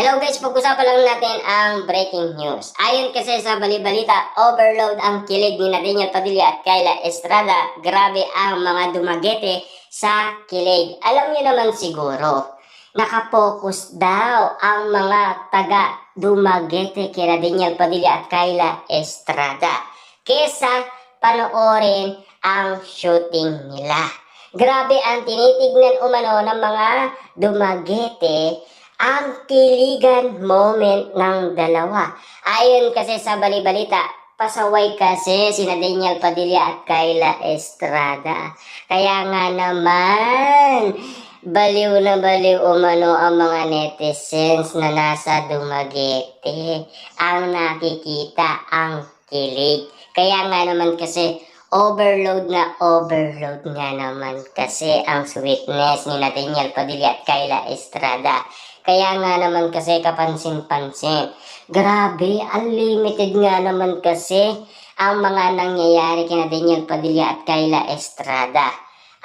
Hello guys, pag-usapan lang natin ang breaking news. Ayon kasi sa bali-balita, overload ang kilig ni Daniel Padilla at Kyla Estrada. Grabe ang mga dumagete sa kilig. Alam niyo naman siguro, nakapokus daw ang mga taga dumagete kina Daniel Padilla at Kyla Estrada kesa panoorin ang shooting nila. Grabe ang tinitignan umano ng mga dumagete ang kiligan moment ng dalawa. Ayon kasi sa bali-balita, pasaway kasi sina Daniel Padilla at Kyla Estrada. Kaya nga naman, baliw na baliw umano ang mga netizens na nasa Dumaguete. Ang nakikita ang kilig. Kaya nga naman kasi, overload nga naman kasi ang sweetness ni Daniel Padilla at Kyla Estrada. Kaya nga naman kasi kapansin-pansin. Grabe, unlimited nga naman kasi ang mga nangyayari kina Daniel Padilla at Kyla Estrada.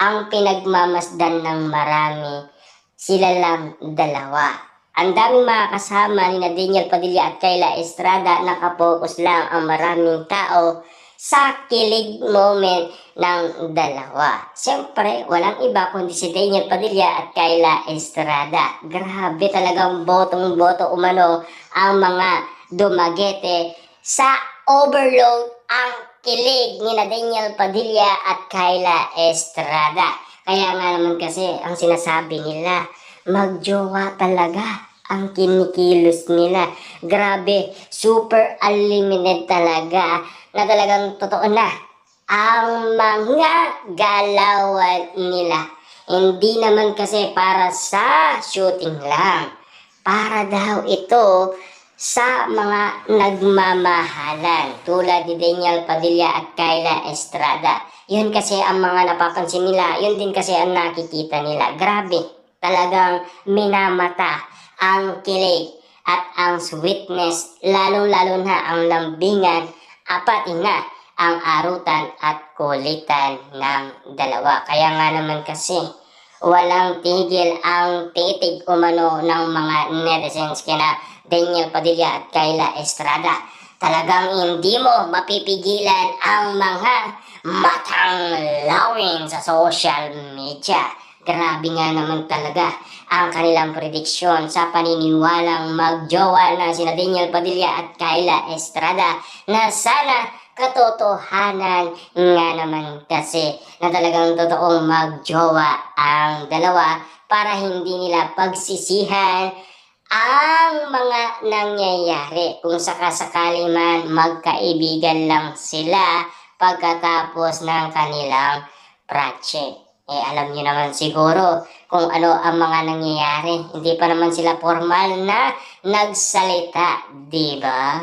Ang pinagmamasdan ng marami, sila lang dalawa. Ang daming mga kasama ni Daniel Padilla at Kyla Estrada, nakapokus lang ang maraming tao sa kilig moment ng dalawa. Siyempre, walang iba kundi si Daniel Padilla at Kyla Estrada. Grabe talagang botong-boto umano ang mga dumagete sa overload ang kilig ni Daniel Padilla at Kyla Estrada. Kaya nga naman kasi ang sinasabi nila, magjowa talaga ang kinikilos nila. Grabe, super unlimited talaga na talagang totoo na ang mga galawan nila. Hindi naman kasi para sa shooting lang. Para daw ito sa mga nagmamahalan tulad ni Daniel Padilla at Kyla Estrada. Yun kasi ang mga napapansin nila. Yun din kasi ang nakikita nila. Grabe, talagang minamata ang kilig at ang sweetness, lalong-lalo na ang lambingan, pati na ang arutan at kulitan ng dalawa. Kaya nga naman kasi walang tigil ang titig umano ng mga netizens kina Daniel Padilla at Kyla Estrada. Talagang hindi mo mapipigilan ang mga matang lawin sa social media. Grabe nga naman talaga ang kanilang prediksyon sa paniniwalang magjowa na sina Daniel Padilla at Kyla Estrada na sana katotohanan nga naman kasi na talagang totoong magjowa ang dalawa para hindi nila pagsisihan ang mga nangyayari kung sakasakali man magkaibigan lang sila pagkatapos ng kanilang project. Alam niyo naman siguro kung ano ang mga nangyayari. Hindi pa naman sila formal na nagsalita, di ba?